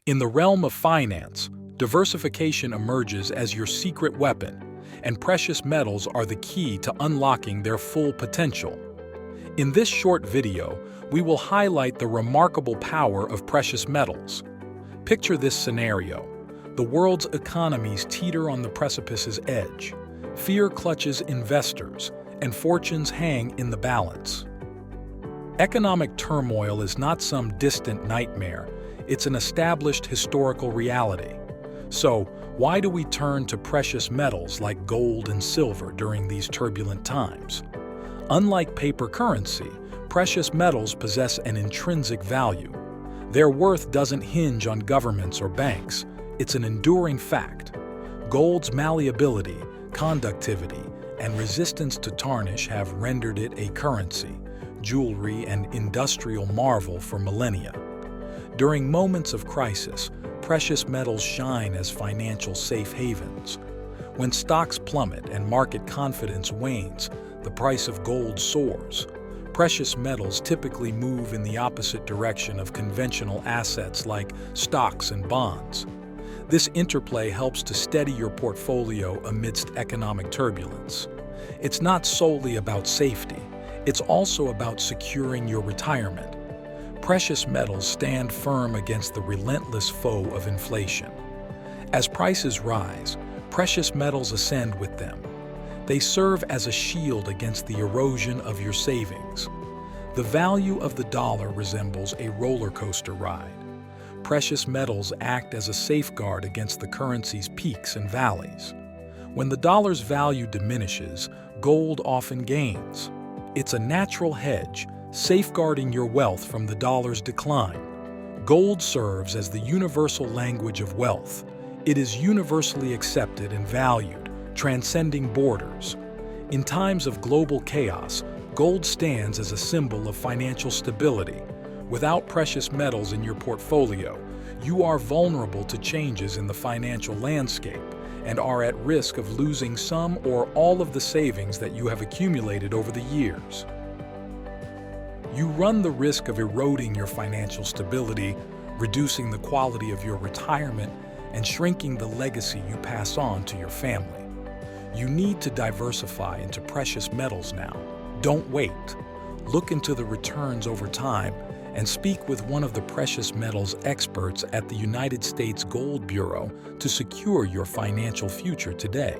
In the realm of finance, diversification emerges as your secret weapon, and precious metals are the key to unlocking their full potential. In this short video, we will highlight the remarkable power of precious metals. Picture this scenario. The world's economies teeter on the precipice's edge. Fear clutches investors, and fortunes hang in the balance. Economic turmoil is not some distant nightmare, it's an established historical reality. So, why do we turn to precious metals like gold and silver during these turbulent times? Unlike paper currency, precious metals possess an intrinsic value. Their worth doesn't hinge on governments or banks, it's an enduring fact. Gold's malleability, conductivity, and resistance to tarnish have rendered it a currency, jewelry, and industrial marvel for millennia. During moments of crisis, precious metals shine as financial safe havens. When stocks plummet and market confidence wanes, the price of gold soars. Precious metals typically move in the opposite direction of conventional assets like stocks and bonds. This interplay helps to steady your portfolio amidst economic turbulence. It's not solely about safety, it's also about securing your retirement. Precious metals stand firm against the relentless foe of inflation. As prices rise, precious metals ascend with them. They serve as a shield against the erosion of your savings. The value of the dollar resembles a roller coaster ride. Precious metals act as a safeguard against the currency's peaks and valleys. When the dollar's value diminishes, gold often gains. It's a natural hedge, safeguarding your wealth from the dollar's decline. Gold serves as the universal language of wealth. It is universally accepted and valued, transcending borders. In times of global chaos, gold stands as a symbol of financial stability. Without precious metals in your portfolio, you are vulnerable to changes in the financial landscape and are at risk of losing some or all of the savings that you have accumulated over the years. You run the risk of eroding your financial stability, reducing the quality of your retirement, and shrinking the legacy you pass on to your family. You need to diversify into precious metals now. Don't wait. Look into the returns over time and speak with one of the precious metals experts at the United States Gold Bureau to secure your financial future today.